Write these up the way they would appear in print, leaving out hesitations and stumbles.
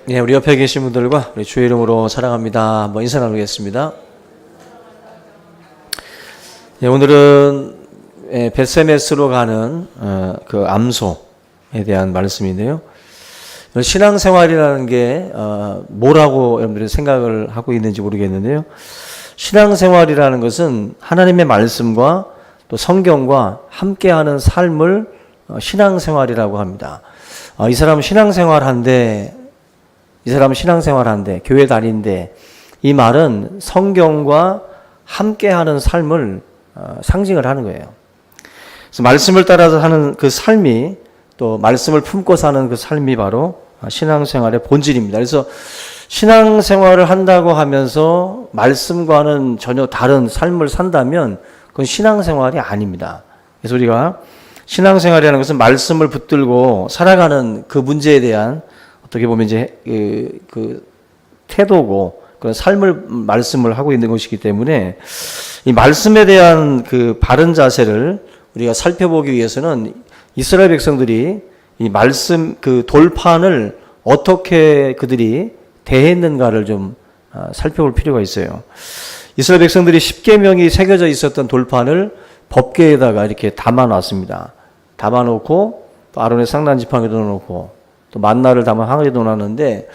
예, 우리 옆에 계신 분들과 우리 주의 이름으로 사랑합니다. 한번 인사 나누겠습니다. 예, 오늘은 벳세메스로 가는 그 암소에 대한 말씀인데요. 신앙생활이라는 게 뭐라고 여러분들이 생각을 하고 있는지 모르겠는데요. 신앙생활이라는 것은 하나님의 말씀과 또 성경과 함께하는 삶을 신앙생활이라고 합니다. 이 사람은 신앙생활한데, 교회 다닌데, 이 말은 성경과 함께하는 삶을 상징을 하는 거예요. 그래서 말씀을 따라서 하는 그 삶이, 또 말씀을 품고 사는 그 삶이 바로 신앙생활의 본질입니다. 그래서 신앙생활을 한다고 하면서 말씀과는 전혀 다른 삶을 산다면 그건 신앙생활이 아닙니다. 그래서 우리가 신앙생활이라는 것은 말씀을 붙들고 살아가는 그 문제에 대한 어떻게 보면 이제 그 태도고 그런 삶을 말씀을 하고 있는 것이기 때문에 이 말씀에 대한 그 바른 자세를 우리가 살펴보기 위해서는 이스라엘 백성들이 이 말씀 그 돌판을 어떻게 그들이 대했는가를 좀 살펴볼 필요가 있어요. 이스라엘 백성들이 십계명이 새겨져 있었던 돌판을 법궤에다가 이렇게 담아놨습니다. 담아놓고 또 아론의 상단 지팡이에 넣어놓고 또 만나를 담아 항아리에 넣어놨는데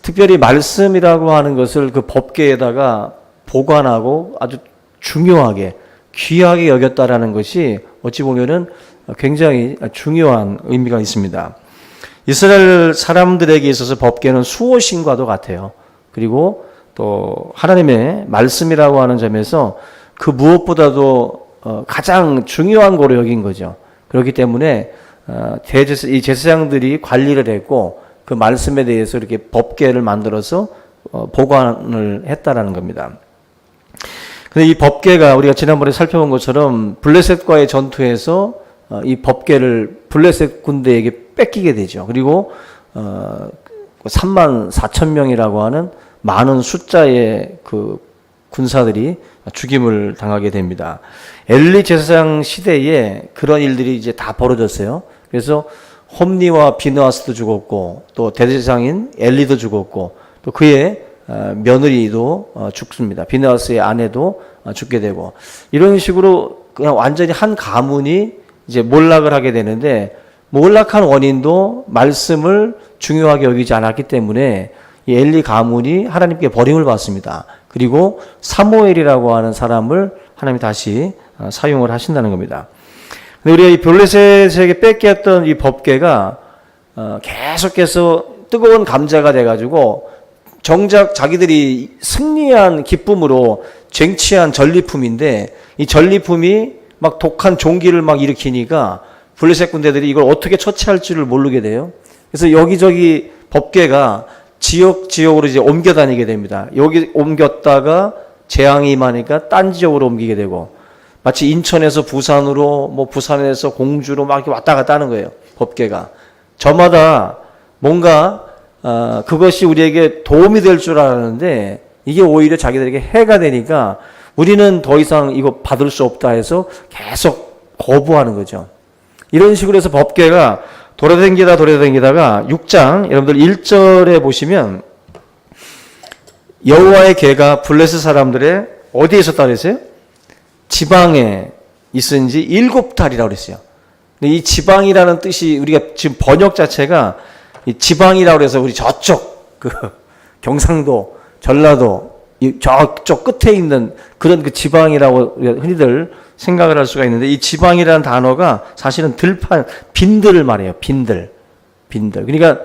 특별히 말씀이라고 하는 것을 그 법궤에다가 보관하고 아주 중요하게 귀하게 여겼다라는 것이 어찌 보면은 굉장히 중요한 의미가 있습니다. 이스라엘 사람들에게 있어서 법궤는 수호신과도 같아요. 그리고 또 하나님의 말씀이라고 하는 점에서 그 무엇보다도 가장 중요한 거로 여긴 거죠. 그렇기 때문에 이 제사장들이 관리를 했고 그 말씀에 대해서 이렇게 법궤를 만들어서 보관을 했다라는 겁니다. 근데 이 법궤가 우리가 지난번에 살펴본 것처럼 블레셋과의 전투에서 이 법궤를 블레셋 군대에게 뺏기게 되죠. 그리고 34,000명이라고 하는 많은 숫자의 그 군사들이 죽임을 당하게 됩니다. 엘리 제사장 시대에 그런 일들이 이제 다 벌어졌어요. 그래서 홈니와 비느하스도 죽었고 또 대제사장인 엘리도 죽었고 또 그의 며느리도 죽습니다. 비느하스의 아내도 죽게 되고 이런 식으로 그냥 완전히 한 가문이 이제 몰락을 하게 되는데 몰락한 원인도 말씀을 중요하게 여기지 않았기 때문에 이 엘리 가문이 하나님께 버림을 받습니다. 그리고 사무엘이라고 하는 사람을 하나님이 다시 사용을 하신다는 겁니다. 근데 우리가 이 블레셋에게 뺏겼던 이 법궤가 계속해서 뜨거운 감자가 돼가지고 정작 자기들이 승리한 기쁨으로 쟁취한 전리품인데 이 전리품이 막 독한 종기를 막 일으키니까 블레셋 군대들이 이걸 어떻게 처치할 줄을 모르게 돼요. 그래서 여기저기 법궤가 지역으로 이제 옮겨 다니게 됩니다. 여기 옮겼다가 재앙이 임하니까 딴 지역으로 옮기게 되고 마치 인천에서 부산으로 뭐 부산에서 공주로 막 이렇게 왔다 갔다 하는 거예요. 법궤가. 저마다 뭔가 그것이 우리에게 도움이 될 줄 알았는데 이게 오히려 자기들에게 해가 되니까 우리는 더 이상 이거 받을 수 없다 해서 계속 거부하는 거죠. 이런 식으로 해서 법궤가 돌아다니다가 6장 여러분들 1절에 보시면 여호와의 궤가 블레셋 사람들의 어디에 있었다 그랬어요? 지방에 있은 지 7달이라고 그랬어요. 근데 이 지방이라는 뜻이 우리가 지금 번역 자체가 이 지방이라고 해서 우리 저쪽 그 경상도, 전라도 저쪽 끝에 있는 그런 그 지방이라고 흔히들 생각을 할 수가 있는데 이 지방이라는 단어가 사실은 빈들을 말해요. 빈들. 그러니까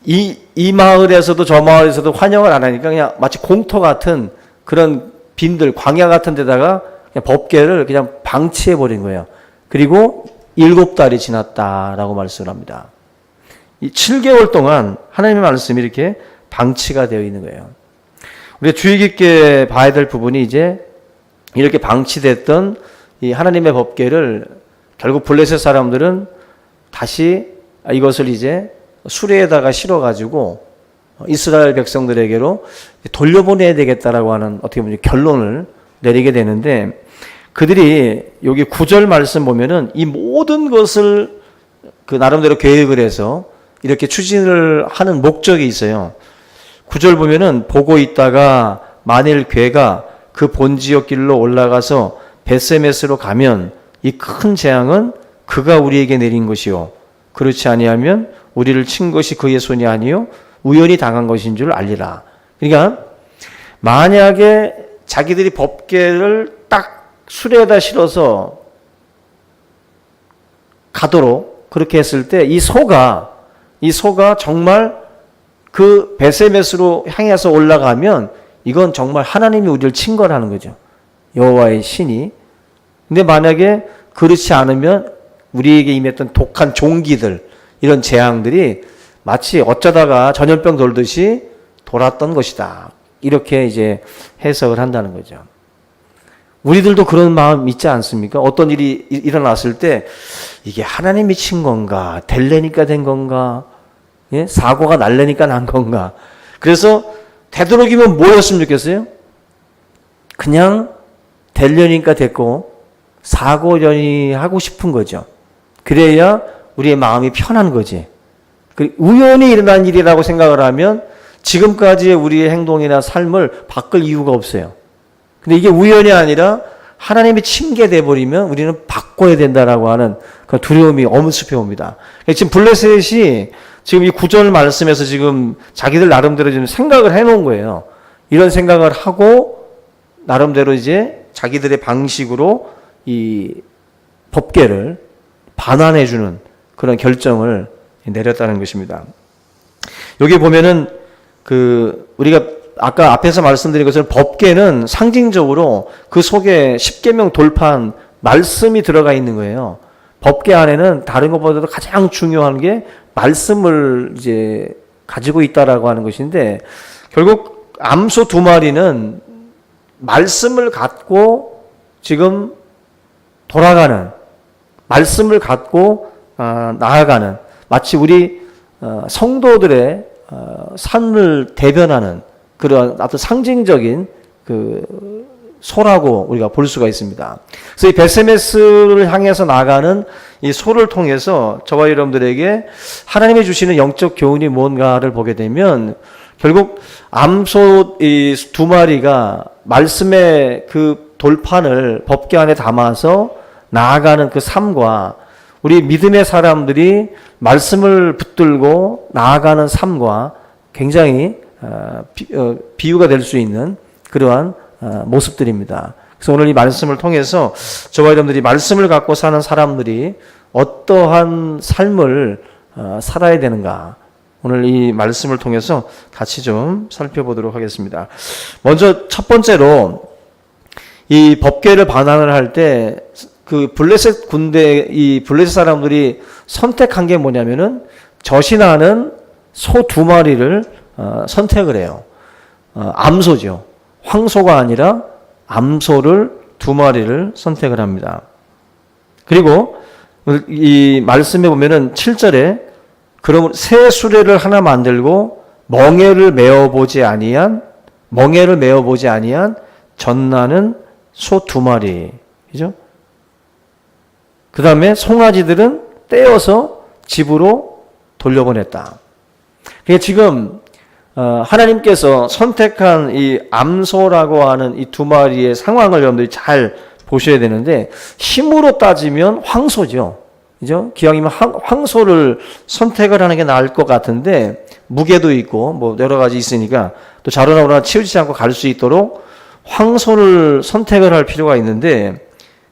이 마을에서도 저 마을에서도 환영을 안 하니까 그냥 마치 공터 같은 그런 빈들, 광야 같은 데다가 그냥 법궤를 그냥 방치해 버린 거예요. 그리고 7달이 지났다라고 말씀을 합니다. 이 7개월 동안 하나님의 말씀이 이렇게 방치가 되어 있는 거예요. 우리가 주의 깊게 봐야 될 부분이 이제 이렇게 방치됐던 이 하나님의 법궤를 결국 블레셋 사람들은 다시 이것을 이제 수레에다가 실어가지고 이스라엘 백성들에게로 돌려보내야 되겠다라고 하는 어떻게 보면 결론을 내리게 되는데 그들이 여기 9절 말씀 보면은 이 모든 것을 그 나름대로 계획을 해서 이렇게 추진을 하는 목적이 있어요. 9절 보면은 보고 있다가 만일 괴가 그 본지역 길로 올라가서 벳세메스로 가면 이 큰 재앙은 그가 우리에게 내린 것이요 그렇지 아니하면 우리를 친 것이 그의 손이 아니요 우연히 당한 것인 줄 알리라. 그러니까 만약에 자기들이 법궤를 딱 수레에다 실어서 가도록 그렇게 했을 때 이 소가 정말 그 벳세메스로 향해서 올라가면 이건 정말 하나님이 우리를 친 거라는 거죠. 여호와의 신이. 근데 만약에 그렇지 않으면 우리에게 임했던 독한 종기들, 이런 재앙들이 마치 어쩌다가 전염병 돌듯이 돌았던 것이다. 이렇게 이제 해석을 한다는 거죠. 우리들도 그런 마음 있지 않습니까? 어떤 일이 일어났을 때 이게 하나님이 친 건가? 될래니까 된 건가? 예? 사고가 날래니까 난 건가? 그래서 되도록이면 뭐였으면 좋겠어요? 그냥 되려니까 됐고 사고전이 하고 싶은 거죠. 그래야 우리의 마음이 편한 거지. 우연히 일어난 일이라고 생각을 하면 지금까지의 우리의 행동이나 삶을 바꿀 이유가 없어요. 근데 이게 우연이 아니라 하나님이 칭게 돼버리면 우리는 바꿔야 된다라고 하는 그 두려움이 엄습해 옵니다. 지금 블레셋이 지금 이 9절 말씀에서 지금 자기들 나름대로 지금 생각을 해놓은 거예요. 이런 생각을 하고 나름대로 이제 자기들의 방식으로 이 법궤를 반환해주는 그런 결정을 내렸다는 것입니다. 여기 보면은 우리가 아까 앞에서 말씀드린 것처럼 법궤는 상징적으로 그 속에 십계명 돌판 말씀이 들어가 있는 거예요. 법궤 안에는 다른 것보다도 가장 중요한 게 말씀을 이제 가지고 있다라고 하는 것인데 결국 암소 2마리는 말씀을 갖고 지금 돌아가는 말씀을 갖고 나아가는 마치 우리 성도들의 삶을 대변하는 그런 어떤 상징적인 소라고 우리가 볼 수가 있습니다. 그래서 이 벳세메스를 향해서 나가는 이 소를 통해서 저와 여러분들에게 하나님이 주시는 영적 교훈이 뭔가를 보게 되면 결국 암소 이 2마리가 말씀의 그 돌판을 법궤 안에 담아서 나아가는 그 삶과 우리 믿음의 사람들이 말씀을 붙들고 나아가는 삶과 굉장히 비유가 될 수 있는 그러한 모습들입니다. 그래서 오늘 이 말씀을 통해서 저와 여러분들이 말씀을 갖고 사는 사람들이 어떠한 삶을 살아야 되는가 오늘 이 말씀을 통해서 같이 좀 살펴보도록 하겠습니다. 먼저 첫 번째로 이 법궤를 반환을 할 때 그 블레셋 군대 이 블레셋 사람들이 선택한 게 뭐냐면은 젖이나는 소 2마리를 선택을 해요. 암소죠. 황소가 아니라 암소를 2마리를 선택을 합니다. 그리고 이 말씀에 보면은 7절에 그럼 새 수레를 하나 만들고 멍에를 메어보지 아니한 젖나는 소 2마리. 그죠? 그 다음에 송아지들은 떼어서 집으로 돌려보냈다. 그러니까 지금 하나님께서 선택한 이 암소라고 하는 이 2마리의 상황을 여러분들이 잘 보셔야 되는데 힘으로 따지면 황소죠. 그죠? 기왕이면 황소를 선택을 하는 게 나을 것 같은데 무게도 있고 뭐 여러 가지 있으니까 또 자로나 오나 치우치지 않고 갈 수 있도록 황소를 선택을 할 필요가 있는데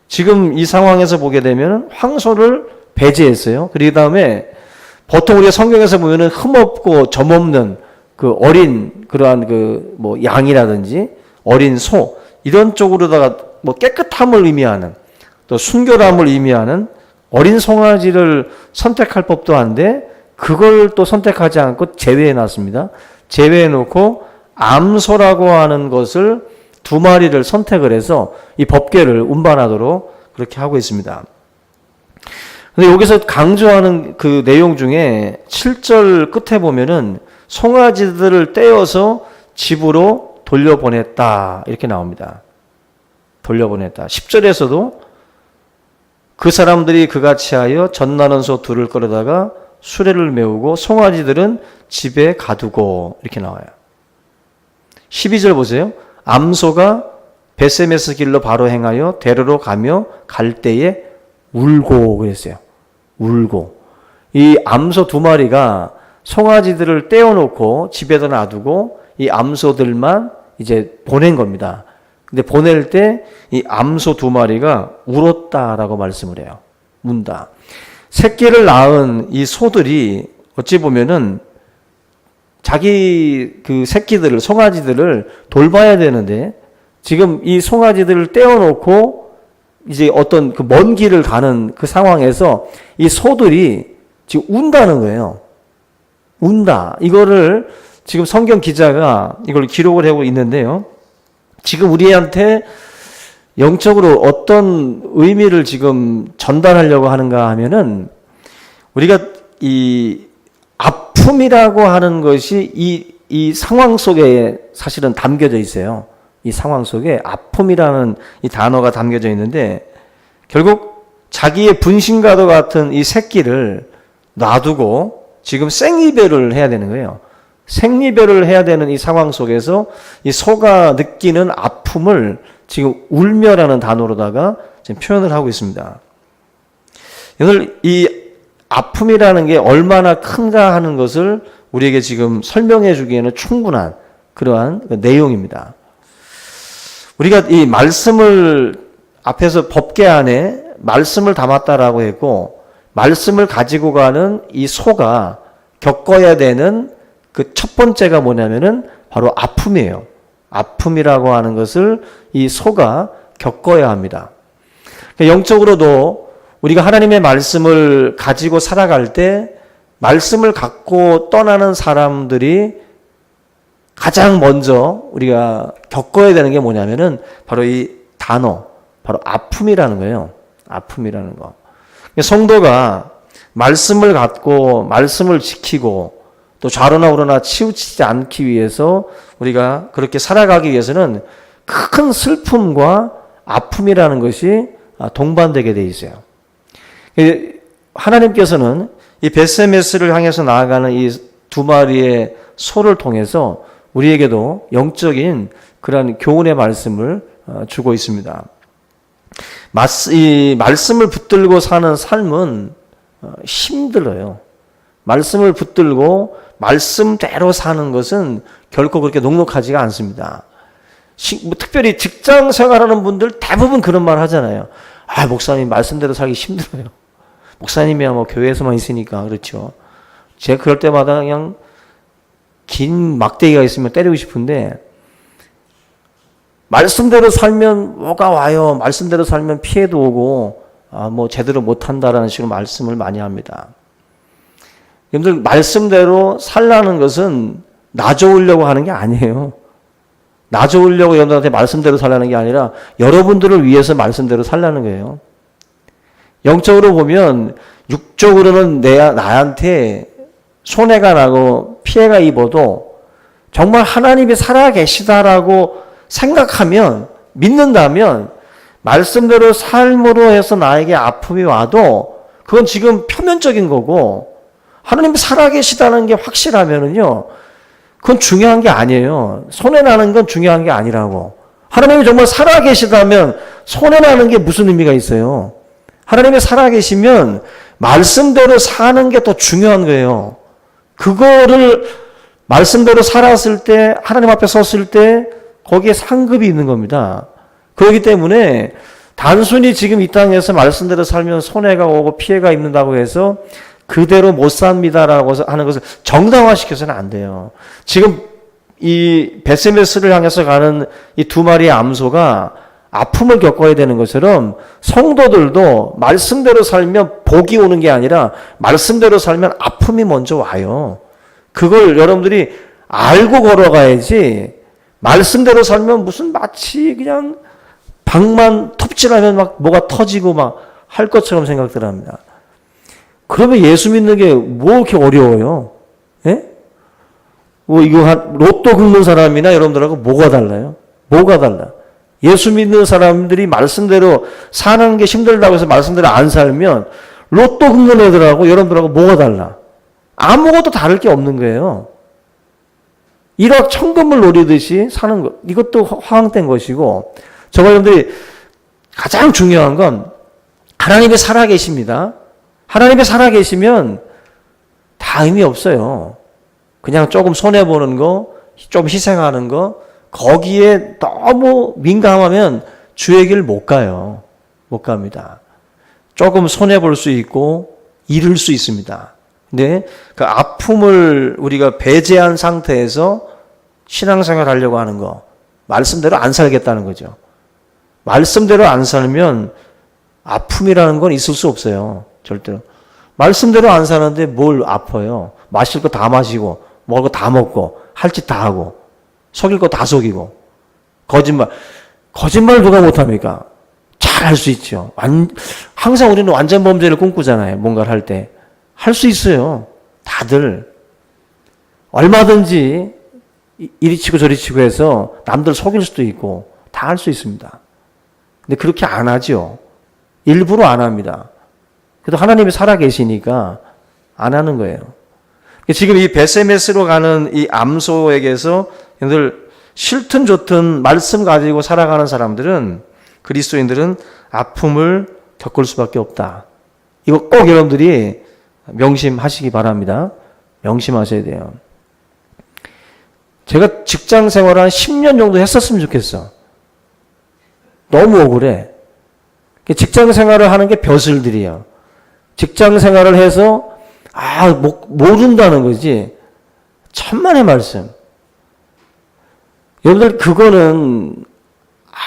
지금 이 상황에서 보게 되면 황소를 배제했어요. 그 다음에 보통 우리가 성경에서 보면은 흠없고 점없는 그 어린 그러한 그 뭐 양이라든지 어린 소 이런 쪽으로다가 뭐 깨끗함을 의미하는 또 순결함을 의미하는 어린 송아지를 선택할 법도 한데 그걸 또 선택하지 않고 제외해 놨습니다. 제외해 놓고 암소라고 하는 것을 2마리를 선택을 해서 이 법궤를 운반하도록 그렇게 하고 있습니다. 근데 여기서 강조하는 그 내용 중에 7절 끝에 보면은 송아지들을 떼어서 집으로 돌려보냈다 이렇게 나옵니다. 돌려보냈다. 10절에서도 그 사람들이 그같이 하여 젖나는 소 2를 끌어다가 수레를 메우고 송아지들은 집에 가두고 이렇게 나와요. 12절 보세요. 암소가 베세메스 길로 바로 행하여 대로로 가며 갈 때에 울고 그랬어요. 울고. 이 암소 2마리가 송아지들을 떼어놓고 집에다 놔두고 이 암소들만 이제 보낸 겁니다. 근데 보낼 때 이 암소 2마리가 울었다라고 말씀을 해요. 운다. 새끼를 낳은 이 소들이 어찌 보면은 자기 그 새끼들을, 송아지들을 돌봐야 되는데 지금 이 송아지들을 떼어놓고 이제 어떤 그 먼 길을 가는 그 상황에서 이 소들이 지금 운다는 거예요. 운다. 이거를 지금 성경 기자가 이걸 기록을 하고 있는데요. 지금 우리한테 영적으로 어떤 의미를 지금 전달하려고 하는가 하면은 우리가 이 아픔이라고 하는 것이 이 상황 속에 사실은 담겨져 있어요. 이 상황 속에 아픔이라는 이 단어가 담겨져 있는데 결국 자기의 분신과도 같은 이 새끼를 놔두고 지금 생이별을 해야 되는 거예요. 생이별을 해야 되는 이 상황 속에서 이 소가 느끼는 아픔을 지금 울며라는 단어로다가 지금 표현을 하고 있습니다. 오늘 이 아픔이라는 게 얼마나 큰가 하는 것을 우리에게 지금 설명해 주기에는 충분한 그러한 내용입니다. 우리가 이 말씀을 앞에서 법궤 안에 말씀을 담았다라고 했고 말씀을 가지고 가는 이 소가 겪어야 되는 그 첫 번째가 뭐냐면은 바로 아픔이에요. 아픔이라고 하는 것을 이 소가 겪어야 합니다. 영적으로도 우리가 하나님의 말씀을 가지고 살아갈 때 말씀을 갖고 떠나는 사람들이 가장 먼저 우리가 겪어야 되는 게 뭐냐면은 바로 이 단어, 바로 아픔이라는 거예요. 아픔이라는 거. 성도가 말씀을 갖고 말씀을 지키고 또 좌로나 우로나 치우치지 않기 위해서 우리가 그렇게 살아가기 위해서는 큰 슬픔과 아픔이라는 것이 동반되게 돼 있어요. 하나님께서는 이 베세메스를 향해서 나아가는 이 2마리의 소를 통해서 우리에게도 영적인 그런 교훈의 말씀을 주고 있습니다. 이 말씀을 붙들고 사는 삶은 힘들어요. 말씀을 붙들고 말씀대로 사는 것은 결코 그렇게 녹록하지가 않습니다. 특별히 직장 생활하는 분들 대부분 그런 말 하잖아요. 아, 목사님 말씀대로 살기 힘들어요. 목사님이야 뭐 교회에서만 있으니까 그렇죠. 제가 그럴 때마다 그냥 긴 막대기가 있으면 때리고 싶은데 말씀대로 살면 뭐가 와요. 말씀대로 살면 피해도 오고 뭐 제대로 못한다라는 식으로 말씀을 많이 합니다. 여러분들 말씀대로 살라는 것은 나 좋으려고 하는 게 아니에요. 나 좋으려고 여러분들한테 말씀대로 살라는 게 아니라 여러분들을 위해서 말씀대로 살라는 거예요. 영적으로 보면 육적으로는 나한테 손해가 나고 피해가 입어도 정말 하나님이 살아계시다라고 생각하면 믿는다면 말씀대로 삶으로 해서 나에게 아픔이 와도 그건 지금 표면적인 거고 하나님이 살아계시다는 게 확실하면은요 그건 중요한 게 아니에요. 손해나는 건 중요한 게 아니라고. 하나님이 정말 살아계시다면 손해나는 게 무슨 의미가 있어요? 하나님이 살아계시면 말씀대로 사는 게 더 중요한 거예요. 그거를 말씀대로 살았을 때 하나님 앞에 섰을 때 거기에 상급이 있는 겁니다. 그렇기 때문에 단순히 지금 이 땅에서 말씀대로 살면 손해가 오고 피해가 입는다고 해서 그대로 못 삽니다라고 하는 것을 정당화시켜서는 안 돼요. 지금 이 베세메스를 향해서 가는 이 2마리의 암소가 아픔을 겪어야 되는 것처럼 성도들도 말씀대로 살면 복이 오는 게 아니라 말씀대로 살면 아픔이 먼저 와요. 그걸 여러분들이 알고 걸어가야지 말씀대로 살면 무슨 마치 그냥 방만 톱질하면 막 뭐가 터지고 막 할 것처럼 생각들 합니다. 그러면 예수 믿는 게 뭐 이렇게 어려워요? 예? 뭐 이거 로또 긁는 사람이나 여러분들하고 뭐가 달라요? 뭐가 달라? 예수 믿는 사람들이 말씀대로 사는 게 힘들다고 해서 말씀대로 안 살면 로또 긁는 애들하고 여러분들하고 뭐가 달라? 아무것도 다를 게 없는 거예요. 일확천금을 노리듯이 사는 것. 이것도 허황된 것이고, 저와 여러분들이 가장 중요한 건 하나님이 살아계십니다. 하나님이 살아계시면 다 의미 없어요. 그냥 조금 손해보는 거, 좀 희생하는 거, 거기에 너무 민감하면 주의 길 못 가요. 못 갑니다. 조금 손해볼 수 있고 잃을 수 있습니다. 근데 그 아픔을 우리가 배제한 상태에서 신앙생활 하려고 하는 거, 말씀대로 안 살겠다는 거죠. 말씀대로 안 살면 아픔이라는 건 있을 수 없어요. 절대로. 말씀대로 안 사는데 뭘 아파요. 마실 거 다 마시고 먹을 거 다 먹고 할 짓 다 하고 속일 거 다 속이고 거짓말 누가 못합니까? 잘 할 수 있죠. 항상 우리는 완전 범죄를 꿈꾸잖아요. 뭔가를 할 때. 할 수 있어요. 다들. 얼마든지 이리 치고 저리 치고 해서 남들 속일 수도 있고 다 할 수 있습니다. 근데 그렇게 안 하죠. 일부러 안 합니다. 그래도 하나님이 살아계시니까 안 하는 거예요. 지금 이 베세메스로 가는 이 암소에게서 여러분들 싫든 좋든 말씀 가지고 살아가는 사람들은, 그리스도인들은 아픔을 겪을 수밖에 없다. 이거 꼭 여러분들이 명심하시기 바랍니다. 명심하셔야 돼요. 제가 직장 생활 한 10년 정도 했었으면 좋겠어. 너무 억울해. 직장 생활을 하는 게 벼슬들이야. 직장 생활을 해서 모른다는 거지. 천만의 말씀. 여러분들 그거는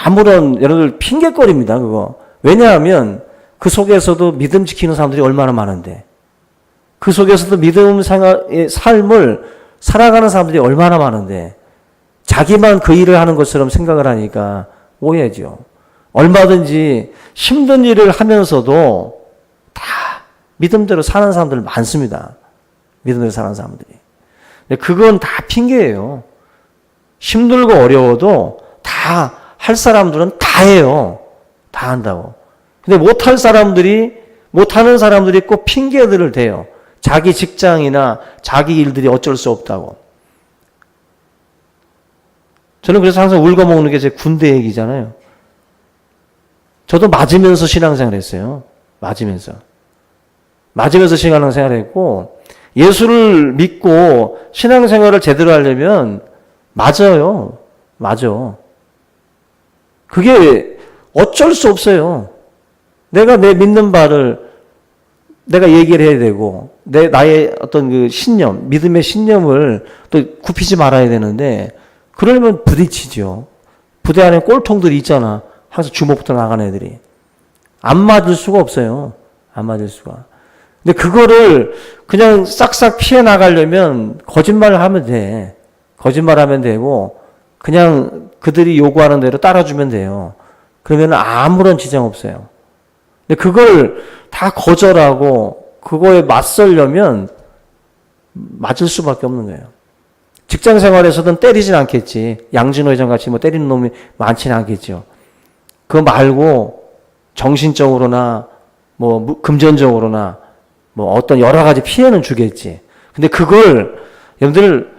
아무런 여러분들 핑계거리입니다. 그거. 왜냐하면 그 속에서도 믿음 지키는 사람들이 얼마나 많은데, 그 속에서도 믿음 생활의 삶을 살아가는 사람들이 얼마나 많은데 자기만 그 일을 하는 것처럼 생각을 하니까 오해죠. 얼마든지 힘든 일을 하면서도 다 믿음대로 사는 사람들 많습니다. 믿음대로 사는 사람들이. 근데 그건 다 핑계예요. 힘들고 어려워도 다 할 사람들은 다 해요. 다 한다고. 근데 못하는 사람들이 꼭 핑계들을 대요. 자기 직장이나 자기 일들이 어쩔 수 없다고. 저는 그래서 항상 울고 먹는 게 제 군대 얘기잖아요. 저도 맞으면서 신앙생활 했어요. 맞으면서 신앙생활 했고, 예수를 믿고 신앙생활을 제대로 하려면 맞아요. 맞아. 그게 어쩔 수 없어요. 내가 내 믿는 바를 내가 얘기를 해야 되고, 나의 어떤 그 신념, 믿음의 신념을 또 굽히지 말아야 되는데, 그러려면 부딪히죠. 부대 안에 꼴통들이 있잖아. 항상 주먹부터 나간 애들이. 안 맞을 수가 없어요. 안 맞을 수가. 근데 그거를 그냥 싹싹 피해 나가려면 거짓말을 하면 돼. 거짓말하면 되고, 그냥 그들이 요구하는 대로 따라주면 돼요. 그러면 아무런 지장 없어요. 근데 그걸 다 거절하고 그거에 맞서려면 맞을 수밖에 없는 거예요. 직장 생활에서는 때리진 않겠지. 양진호 회장 같이 때리는 놈이 많지는 않겠죠. 그거 말고 정신적으로나 금전적으로나 어떤 여러 가지 피해는 주겠지. 근데 그걸 여러분들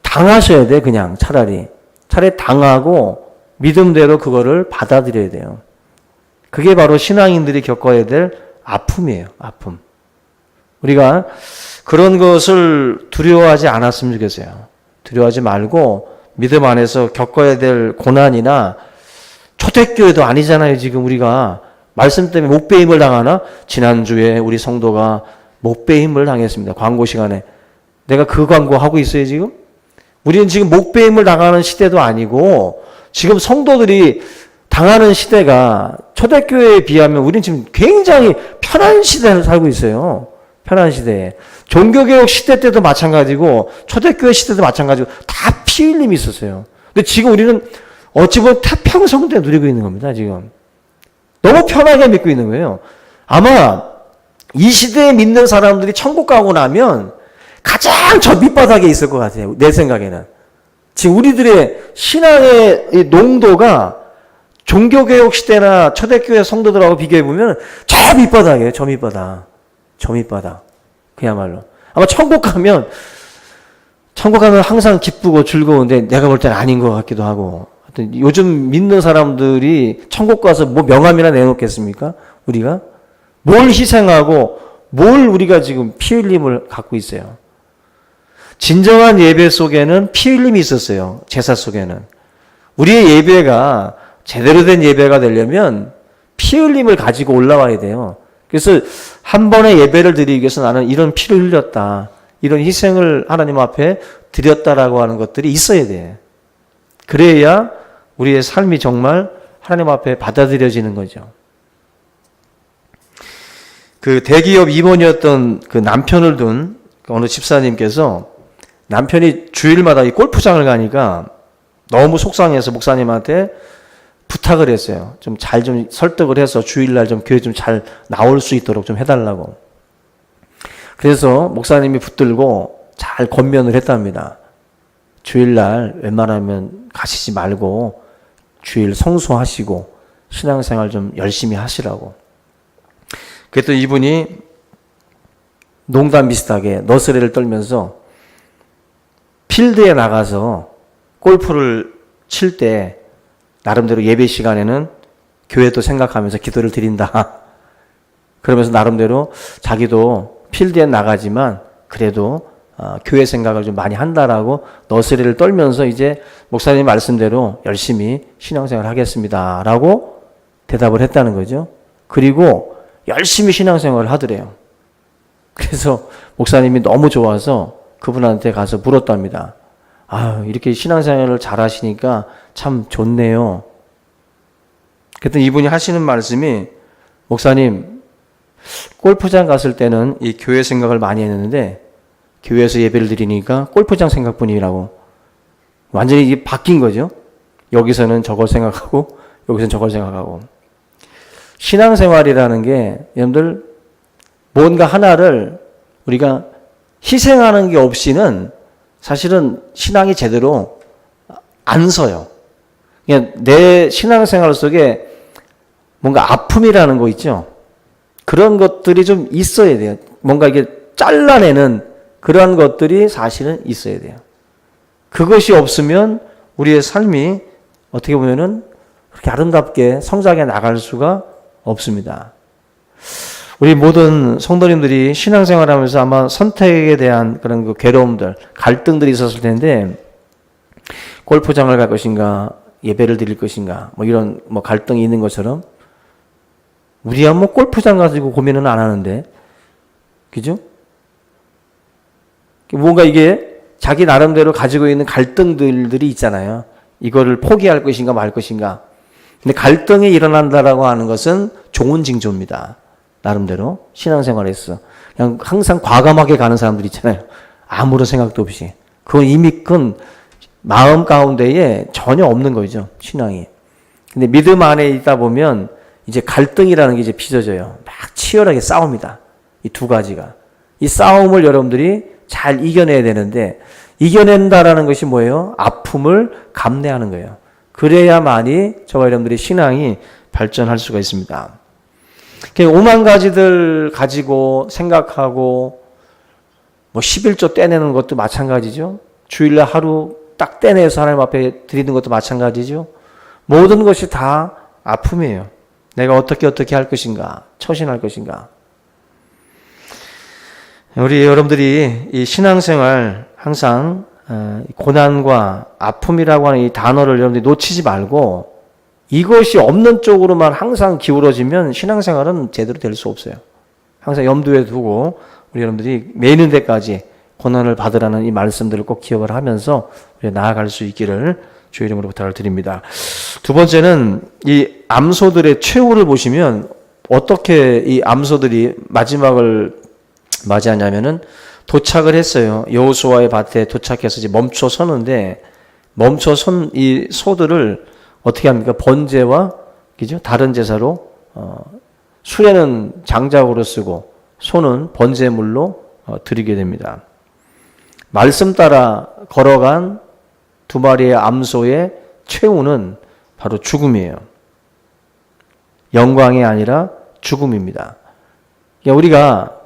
당하셔야 돼. 그냥 차라리 당하고 믿음대로 그거를 받아들여야 돼요. 그게 바로 신앙인들이 겪어야 될 아픔이에요. 아픔. 우리가 그런 것을 두려워하지 않았으면 좋겠어요. 두려워하지 말고 믿음 안에서 겪어야 될 고난이나, 초대교회도 아니잖아요. 지금 우리가 말씀 때문에 목배임을 당하나? 지난주에 우리 성도가 목배임을 당했습니다. 광고 시간에. 내가 그 광고 하고 있어요 지금? 우리는 지금 목배임을 당하는 시대도 아니고, 지금 성도들이 당하는 시대가 초대교회에 비하면 우리는 지금 굉장히 편한 시대를 살고 있어요. 편한 시대에. 종교개혁 시대 때도 마찬가지고 초대교회 시대도 마찬가지고 다 피 흘림이 있었어요. 근데 지금 우리는 어찌 보면 태평성대 누리고 있는 겁니다. 지금. 너무 편하게 믿고 있는 거예요. 아마 이 시대에 믿는 사람들이 천국 가고 나면 가장 저 밑바닥에 있을 것 같아요. 내 생각에는. 지금 우리들의 신앙의 농도가 종교개혁 시대나 초대교회 성도들하고 비교해보면 저 밑바닥이에요. 저 밑바닥. 그야말로. 아마 천국 가면 항상 기쁘고 즐거운데 내가 볼 때는 아닌 것 같기도 하고. 하여튼 요즘 믿는 사람들이 천국 가서 뭐 명함이나 내놓겠습니까? 우리가? 뭘 희생하고 뭘 우리가 지금 피 흘림을 갖고 있어요. 진정한 예배 속에는 피 흘림이 있었어요. 제사 속에는. 우리의 예배가 제대로 된 예배가 되려면 피 흘림을 가지고 올라와야 돼요. 그래서 한 번의 예배를 드리기 위해서 나는 이런 피를 흘렸다. 이런 희생을 하나님 앞에 드렸다라고 하는 것들이 있어야 돼. 그래야 우리의 삶이 정말 하나님 앞에 받아들여지는 거죠. 그 대기업 임원이었던 그 남편을 둔 어느 집사님께서 남편이 주일마다 이 골프장을 가니까 너무 속상해서 목사님한테 부탁을 했어요. 좀 설득을 해서 주일날 좀 교회 좀 잘 나올 수 있도록 좀 해달라고. 그래서 목사님이 붙들고 잘 권면을 했답니다. 주일날 웬만하면 가시지 말고 주일 성수하시고 신앙생활 좀 열심히 하시라고. 그랬더니 이분이 농담 비슷하게 너스레를 떨면서 필드에 나가서 골프를 칠 때 나름대로 예배 시간에는 교회도 생각하면서 기도를 드린다. 그러면서 나름대로 자기도 필드에 나가지만 그래도 교회 생각을 좀 많이 한다라고 너스레를 떨면서 이제 목사님 말씀대로 열심히 신앙생활 하겠습니다. 라고 대답을 했다는 거죠. 그리고 열심히 신앙생활을 하더래요. 그래서 목사님이 너무 좋아서 그분한테 가서 물었답니다. 이렇게 신앙생활을 잘 하시니까 참 좋네요. 그랬더니 이분이 하시는 말씀이 목사님, 골프장 갔을 때는 이 교회 생각을 많이 했는데 교회에서 예배를 드리니까 골프장 생각뿐이라고. 완전히 이게 바뀐 거죠. 여기서는 저걸 생각하고 여기서는 저걸 생각하고. 신앙생활이라는 게 여러분들 뭔가 하나를 우리가 희생하는 게 없이는 사실은 신앙이 제대로 안 서요. 그냥 내 신앙생활 속에 뭔가 아픔이라는 거 있죠. 그런 것들이 좀 있어야 돼요. 뭔가 이게 잘라내는 그런 것들이 사실은 있어야 돼요. 그것이 없으면 우리의 삶이 어떻게 보면은 그렇게 아름답게 성장해 나갈 수가 없습니다. 우리 모든 성도님들이 신앙생활하면서 아마 선택에 대한 그런 그 괴로움들, 갈등들이 있었을 텐데 골프장을 갈 것인가, 예배를 드릴 것인가, 뭐 이런 뭐 갈등이 있는 것처럼 우리야 뭐 골프장 가지고 고민은 안 하는데, 그죠? 뭔가 이게 자기 나름대로 가지고 있는 갈등들이 있잖아요. 이거를 포기할 것인가 말 것인가. 근데 갈등이 일어난다라고 하는 것은 좋은 징조입니다. 나름대로 신앙생활에서 그냥 항상 과감하게 가는 사람들 있잖아요. 아무런 생각도 없이. 그건 이미 큰 마음 가운데에 전혀 없는 거죠. 신앙이. 근데 믿음 안에 있다 보면 이제 갈등이라는 게 이제 빚어져요. 막 치열하게 싸웁니다. 이 두 가지가. 이 싸움을 여러분들이 잘 이겨내야 되는데 이겨낸다라는 것이 뭐예요? 아픔을 감내하는 거예요. 그래야만이 저와 여러분들의 신앙이 발전할 수가 있습니다. 오만 가지들 가지고 생각하고 뭐 11조 떼내는 것도 마찬가지죠. 주일날 하루 딱 떼내서 하나님 앞에 드리는 것도 마찬가지죠. 모든 것이 다 아픔이에요. 내가 어떻게 할 것인가, 처신할 것인가. 우리 여러분들이 이 신앙생활 항상 고난과 아픔이라고 하는 이 단어를 여러분들이 놓치지 말고 이것이 없는 쪽으로만 항상 기울어지면 신앙생활은 제대로 될 수 없어요. 항상 염두에 두고 우리 여러분들이 매는 데까지 고난을 받으라는 이 말씀들을 꼭 기억을 하면서 우리 나아갈 수 있기를 주의 이름으로 부탁을 드립니다. 두 번째는 이 암소들의 최후를 보시면 어떻게 이 암소들이 마지막을 맞이하냐면은 도착을 했어요. 여호수아의 밭에 도착해서 이제 멈춰 서는데 멈춰 선 이 소들을 어떻게 합니까? 번제와 그죠? 다른 제사로 수레는 장작으로 쓰고 소는 번제물로 드리게 됩니다. 말씀 따라 걸어간 두 마리의 암소의 최후는 바로 죽음이에요. 영광이 아니라 죽음입니다. 우리가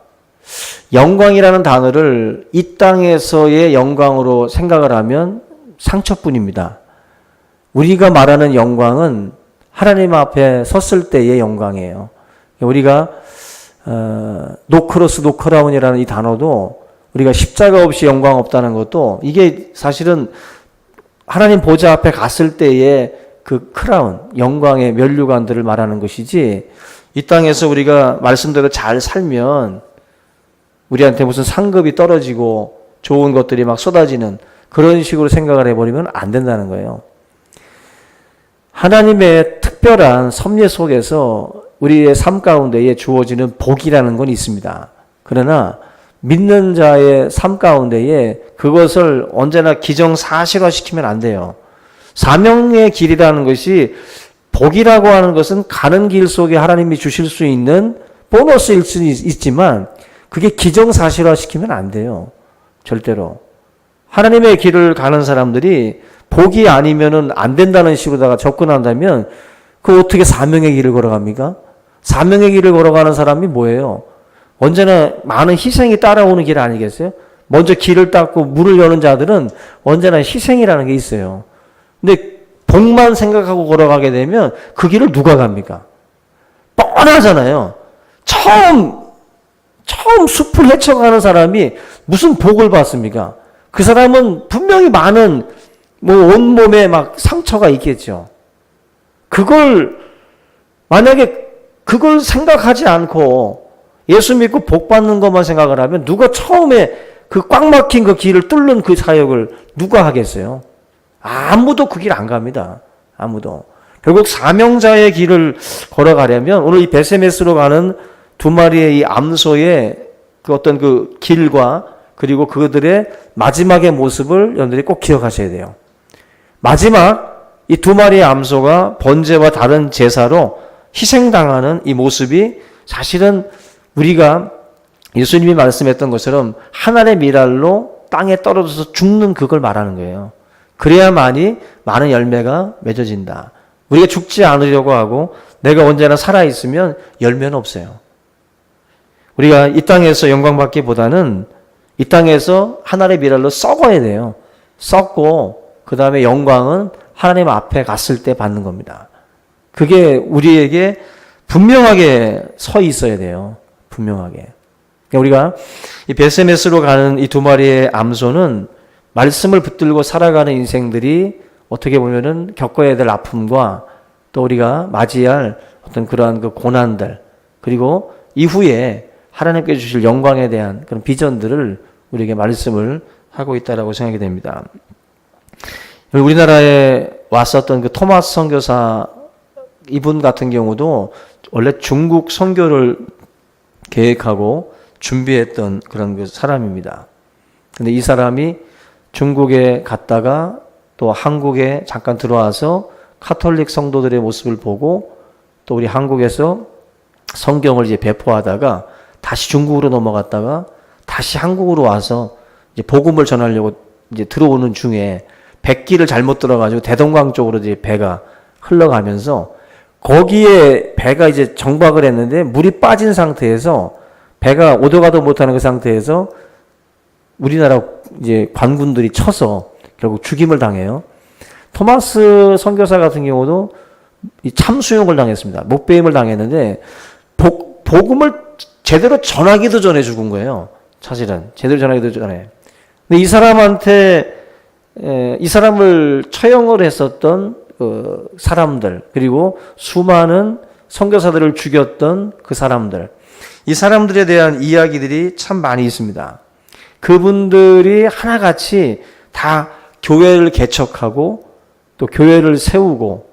영광이라는 단어를 이 땅에서의 영광으로 생각을 하면 상처뿐입니다. 우리가 말하는 영광은 하나님 앞에 섰을 때의 영광이에요. 우리가 노크로스 노크라운이라는 이 단어도 우리가 십자가 없이 영광 없다는 것도 이게 사실은 하나님 보좌 앞에 갔을 때의 그 크라운, 영광의 면류관들을 말하는 것이지, 이 땅에서 우리가 말씀대로 잘 살면 우리한테 무슨 상급이 떨어지고 좋은 것들이 막 쏟아지는 그런 식으로 생각을 해버리면 안 된다는 거예요. 하나님의 특별한 섭리 속에서 우리의 삶 가운데에 주어지는 복이라는 건 있습니다. 그러나 믿는 자의 삶 가운데에 그것을 언제나 기정사실화시키면 안 돼요. 사명의 길이라는 것이, 복이라고 하는 것은 가는 길 속에 하나님이 주실 수 있는 보너스일 수 있지만 그게 기정사실화시키면 안 돼요. 절대로. 하나님의 길을 가는 사람들이 복이 아니면은 안 된다는 식으로다가 접근한다면 그 어떻게 사명의 길을 걸어갑니까? 사명의 길을 걸어가는 사람이 뭐예요? 언제나 많은 희생이 따라오는 길 아니겠어요? 먼저 길을 닦고 문을 여는 자들은 언제나 희생이라는 게 있어요. 근데 복만 생각하고 걸어가게 되면 그 길을 누가 갑니까? 뻔하잖아요. 처음 숲을 헤쳐가는 사람이 무슨 복을 받습니까? 그 사람은 분명히 많은 온몸에 막 상처가 있겠죠. 만약에 그걸 생각하지 않고 예수 믿고 복 받는 것만 생각을 하면 누가 처음에 그 꽉 막힌 그 길을 뚫는 그 사역을 누가 하겠어요? 아무도 그 길 안 갑니다. 아무도. 결국 사명자의 길을 걸어가려면 오늘 이 베세메스로 가는 두 마리의 이 암소의 그 어떤 그 길과 그리고 그들의 마지막의 모습을 여러분들이 꼭 기억하셔야 돼요. 마지막 이 두 마리의 암소가 번제와 다른 제사로 희생당하는 이 모습이 사실은 우리가 예수님이 말씀했던 것처럼 하늘의 미랄로 땅에 떨어져서 죽는 그걸 말하는 거예요. 그래야만이 많은 열매가 맺어진다. 우리가 죽지 않으려고 하고 내가 언제나 살아있으면 열매는 없어요. 우리가 이 땅에서 영광 받기보다는 이 땅에서 하늘의 미랄로 썩어야 돼요. 썩고 그 다음에 영광은 하나님 앞에 갔을 때 받는 겁니다. 그게 우리에게 분명하게 서 있어야 돼요. 분명하게. 우리가 이 베세메스로 가는 이 두 마리의 암소는 말씀을 붙들고 살아가는 인생들이 어떻게 보면은 겪어야 될 아픔과 또 우리가 맞이할 어떤 그러한 그 고난들, 그리고 이후에 하나님께 주실 영광에 대한 그런 비전들을 우리에게 말씀을 하고 있다라고 생각이 됩니다. 우리나라에 왔었던 그 토마스 선교사 이분 같은 경우도 원래 중국 선교를 계획하고 준비했던 그런 그 사람입니다. 근데 이 사람이 중국에 갔다가 또 한국에 잠깐 들어와서 카톨릭 성도들의 모습을 보고 또 우리 한국에서 성경을 이제 배포하다가 다시 중국으로 넘어갔다가 다시 한국으로 와서 이제 복음을 전하려고 이제 들어오는 중에 백길을 잘못 들어가지고 대동강 쪽으로 이제 배가 흘러가면서 거기에 배가 이제 정박을 했는데 물이 빠진 상태에서 배가 오도 가도 못하는 그 상태에서 우리나라 이제 관군들이 쳐서 결국 죽임을 당해요. 토마스 선교사 같은 경우도 참수용을 당했습니다. 목배임을 당했는데 복음을 제대로 전하기도 전에 죽은 거예요. 사실은 제대로 전하기도 전에. 근데 이 사람한테 이 사람을 처형을 했었던 그 사람들, 그리고 수많은 선교사들을 죽였던 그 사람들, 이 사람들에 대한 이야기들이 참 많이 있습니다. 그분들이 하나같이 다 교회를 개척하고 또 교회를 세우고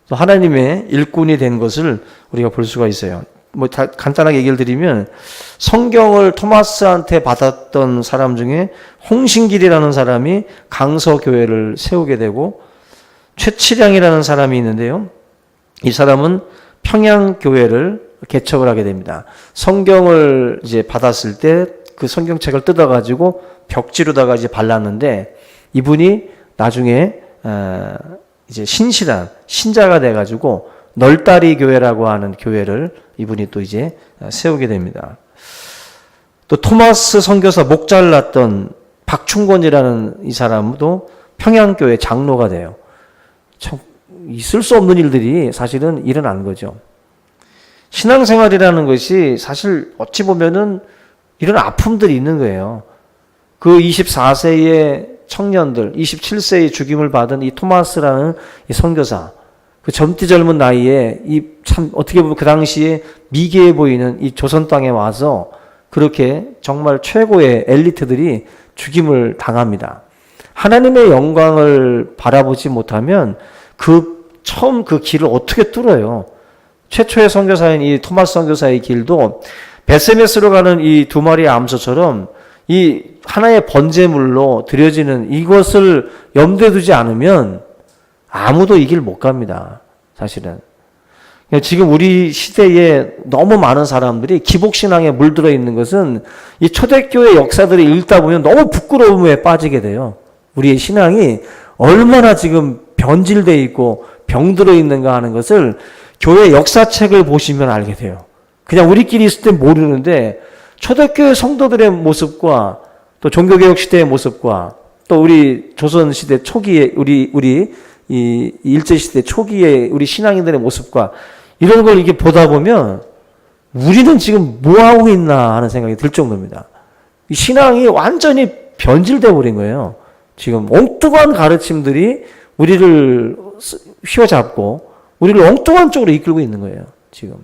또 하나님의 일꾼이 된 것을 우리가 볼 수가 있어요. 간단하게 얘기를 드리면 성경을 토마스한테 받았던 사람 중에 홍신길이라는 사람이 강서교회를 세우게 되고, 최치량이라는 사람이 있는데요. 이 사람은 평양교회를 개척을 하게 됩니다. 성경을 이제 받았을 때 그 성경책을 뜯어가지고 벽지로다가 이제 발랐는데, 이분이 나중에 이제 신실한 신자가 돼가지고 널다리 교회라고 하는 교회를 이분이 또 이제 세우게 됩니다. 또 토마스 선교사 목 잘랐던 박충권이라는 이 사람도 평양교회 장로가 돼요. 참 있을 수 없는 일들이 사실은 일어나는 거죠. 신앙생활이라는 것이 사실 어찌 보면은 이런 아픔들이 있는 거예요. 그 24세의 청년들, 27세의 죽임을 받은 이 토마스라는 이 선교사, 그 젊디 젊은 나이에 이 참 어떻게 보면 그 당시에 미개해 보이는 이 조선 땅에 와서 그렇게 정말 최고의 엘리트들이 죽임을 당합니다. 하나님의 영광을 바라보지 못하면 처음 그 길을 어떻게 뚫어요? 최초의 선교사인 이 토마스 선교사의 길도 베세메스로 가는 이 두 마리의 암소처럼 이 하나의 번제물로 드려지는 이것을 염두에 두지 않으면 아무도 이 길 못 갑니다. 사실은. 지금 우리 시대에 너무 많은 사람들이 기복신앙에 물들어 있는 것은 이 초대교회 역사들을 읽다 보면 너무 부끄러움에 빠지게 돼요. 우리의 신앙이 얼마나 지금 변질되어 있고 병들어 있는가 하는 것을 교회 역사책을 보시면 알게 돼요. 그냥 우리끼리 있을 때 모르는데 초대교회 성도들의 모습과 또 종교개혁 시대의 모습과 또 우리 조선시대 초기에 우리 이 일제시대 초기에 우리 신앙인들의 모습과 이런 걸 이렇게 보다 보면 우리는 지금 뭐 하고 있나 하는 생각이 들 정도입니다. 이 신앙이 완전히 변질되어 버린 거예요. 지금 엉뚱한 가르침들이 우리를 휘어잡고 우리를 엉뚱한 쪽으로 이끌고 있는 거예요. 지금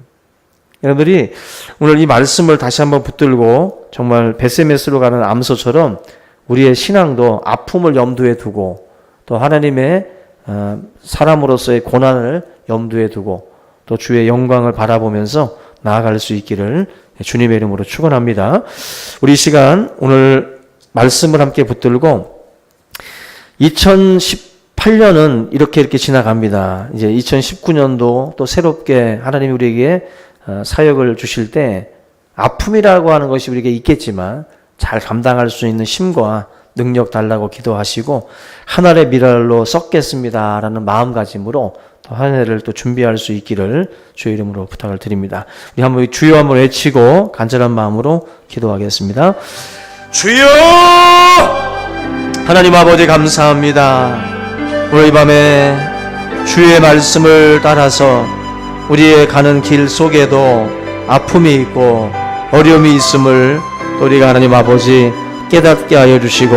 여러분들이 오늘 이 말씀을 다시 한번 붙들고 정말 베세메스로 가는 암소처럼 우리의 신앙도 아픔을 염두에 두고 또 하나님의 사람으로서의 고난을 염두에 두고 또 주의 영광을 바라보면서 나아갈 수 있기를 주님의 이름으로 축원합니다. 우리 시간 오늘 말씀을 함께 붙들고 2018년은 이렇게 지나갑니다. 이제 2019년도 또 새롭게 하나님이 우리에게 사역을 주실 때 아픔이라고 하는 것이 우리에게 있겠지만 잘 감당할 수 있는 힘과 능력 달라고 기도하시고 한 알의 밀알로 썩겠습니다라는 마음가짐으로 또 한 해를 또 준비할 수 있기를 주의 이름으로 부탁을 드립니다. 우리 한번 주여 한번 외치고 간절한 마음으로 기도하겠습니다. 주여! 하나님 아버지 감사합니다. 오늘 이 밤에 주의 말씀을 따라서 우리의 가는 길 속에도 아픔이 있고 어려움이 있음을 또 우리가 하나님 아버지 깨닫게 하여 주시고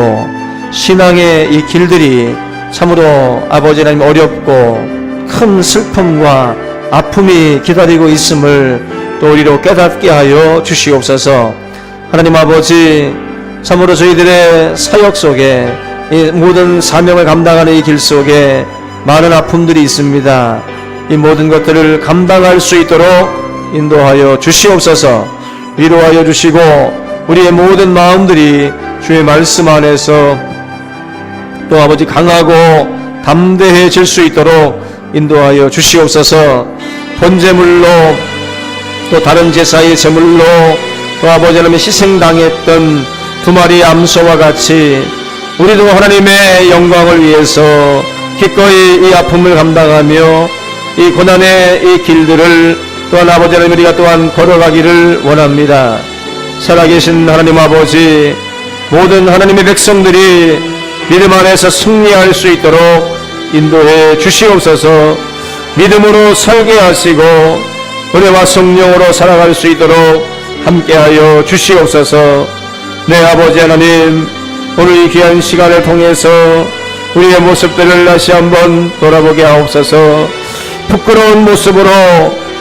신앙의 이 길들이 참으로 아버지 하나님 어렵고 큰 슬픔과 아픔이 기다리고 있음을 또 우리로 깨닫게 하여 주시옵소서. 하나님 아버지 참으로 저희들의 사역 속에 이 모든 사명을 감당하는 이 길 속에 많은 아픔들이 있습니다. 이 모든 것들을 감당할 수 있도록 인도하여 주시옵소서. 위로하여 주시고 우리의 모든 마음들이 주의 말씀 안에서 또 아버지 강하고 담대해질 수 있도록 인도하여 주시옵소서. 번제물로 또 다른 제사의 제물로 또 아버지 하나님의 희생당했던 두 마리 암소와 같이 우리도 하나님의 영광을 위해서 기꺼이 이 아픔을 감당하며 이 고난의 이 길들을 또한 아버지 하나님 우리가 또한 걸어가기를 원합니다. 살아계신 하나님 아버지 모든 하나님의 백성들이 믿음 안에서 승리할 수 있도록 인도해 주시옵소서. 믿음으로 살게 하시고 은혜와 성령으로 살아갈 수 있도록 함께하여 주시옵소서. 네 아버지 하나님 오늘 이 귀한 시간을 통해서 우리의 모습들을 다시 한번 돌아보게 하옵소서. 부끄러운 모습으로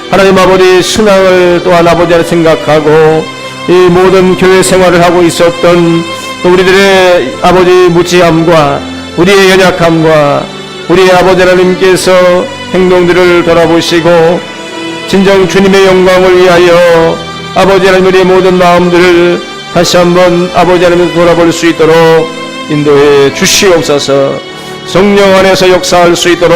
하나님 아버지 신앙을 또한 아버지 하나 생각하고 이 모든 교회 생활을 하고 있었던 우리들의 아버지 무지함과 우리의 연약함과 우리의 아버지 하나님께서 행동들을 돌아보시고 진정 주님의 영광을 위하여 아버지 하나님 우리의 모든 마음들을 다시 한번 아버지 하나님 돌아볼 수 있도록 인도해 주시옵소서. 성령 안에서 역사할 수 있도록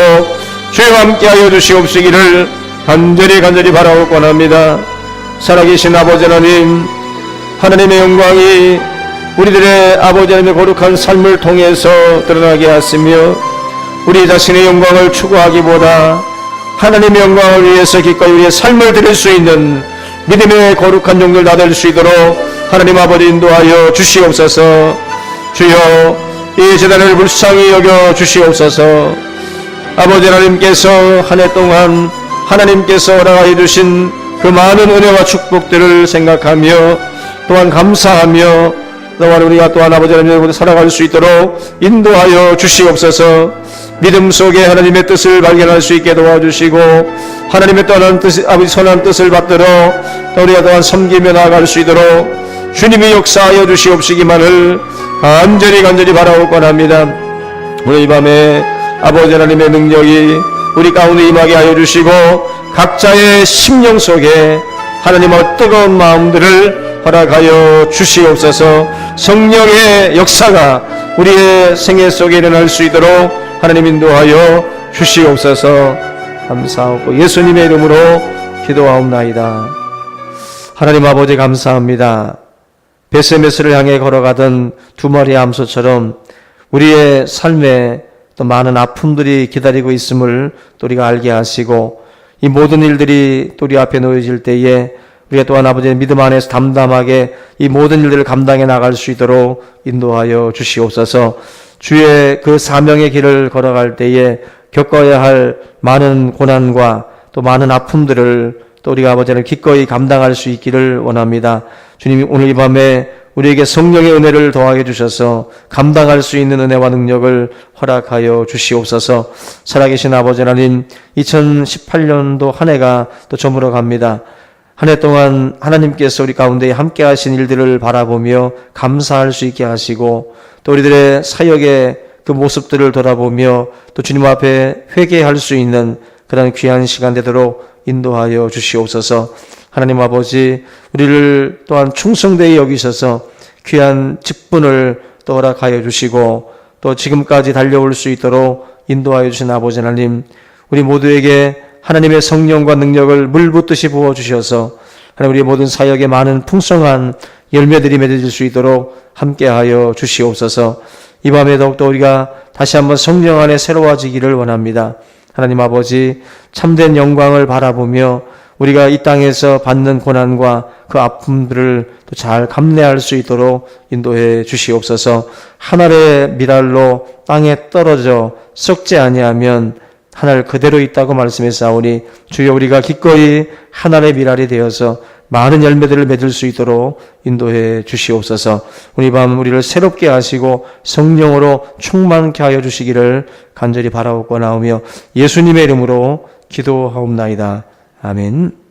주와 함께하여 주시옵시기를 간절히 바라고 원합니다. 살아계신 아버지 하나님 하나님의 영광이 우리들의 아버지 하나님의 거룩한 삶을 통해서 드러나게 하시며 우리 자신의 영광을 추구하기보다 하나님의 영광을 위해서 기꺼이 우리의 삶을 드릴 수 있는 믿음의 거룩한 종들 다 될 수 있도록 하나님 아버지 인도하여 주시옵소서. 주여 이 재단을 불쌍히 여겨 주시옵소서. 아버지 하나님께서 한 해 동안 하나님께서 허락하여 주신 그 많은 은혜와 축복들을 생각하며 또한 감사하며 또한 우리가 또한 아버지 하나님을 살아갈 수 있도록 인도하여 주시옵소서. 믿음 속에 하나님의 뜻을 발견할 수 있게 도와주시고 하나님의 또한 뜻, 아버지 선한 뜻을 받들어 또 우리가 또한 섬기며 나아갈 수 있도록 주님이 역사하여 주시옵시기만을 간절히 바라옵고 합니다. 오늘 이 밤에 아버지 하나님의 능력이 우리 가운데 임하게 하여 주시고 각자의 심령 속에 하나님의 뜨거운 마음들을 허락하여 주시옵소서. 성령의 역사가 우리의 생애 속에 일어날 수 있도록 하나님 인도하여 주시옵소서. 감사하고 예수님의 이름으로 기도하옵나이다. 하나님 아버지 감사합니다. 베세메스를 향해 걸어가던 두 마리의 암소처럼 우리의 삶에 또 많은 아픔들이 기다리고 있음을 또 우리가 알게 하시고 이 모든 일들이 또 우리 앞에 놓여질 때에 우리가 또한 아버지의 믿음 안에서 담담하게 이 모든 일들을 감당해 나갈 수 있도록 인도하여 주시옵소서. 주의 그 사명의 길을 걸어갈 때에 겪어야 할 많은 고난과 또 많은 아픔들을 또 우리가 아버지를 기꺼이 감당할 수 있기를 원합니다. 주님 오늘 이 밤에 우리에게 성령의 은혜를 더하게 주셔서 감당할 수 있는 은혜와 능력을 허락하여 주시옵소서. 살아계신 아버지 하나님 2018년도 한 해가 또 저물어 갑니다. 한 해 동안 하나님께서 우리 가운데 함께 하신 일들을 바라보며 감사할 수 있게 하시고 또 우리들의 사역의 그 모습들을 돌아보며 또 주님 앞에 회개할 수 있는 그런 귀한 시간 되도록 인도하여 주시옵소서. 하나님 아버지 우리를 또한 충성되이 여기셔서 귀한 직분을 또 허락하여 주시고 또 지금까지 달려올 수 있도록 인도하여 주신 아버지 하나님 우리 모두에게 하나님의 성령과 능력을 물붓듯이 부어주셔서 하나님 우리의 모든 사역에 많은 풍성한 열매들이 맺어질 수 있도록 함께하여 주시옵소서. 이 밤에 더욱더 우리가 다시 한번 성령 안에 새로워지기를 원합니다. 하나님 아버지 참된 영광을 바라보며 우리가 이 땅에서 받는 고난과 그 아픔들을 또 잘 감내할 수 있도록 인도해 주시옵소서. 하늘의 미랄로 땅에 떨어져 썩지 아니하면 하늘 그대로 있다고 말씀했사오니 주여 우리가 기꺼이 하늘의 미랄이 되어서 많은 열매들을 맺을 수 있도록 인도해 주시옵소서. 오늘 밤 우리를 새롭게 하시고 성령으로 충만케 하여 주시기를 간절히 바라옵고 나오며 예수님의 이름으로 기도하옵나이다. 아멘.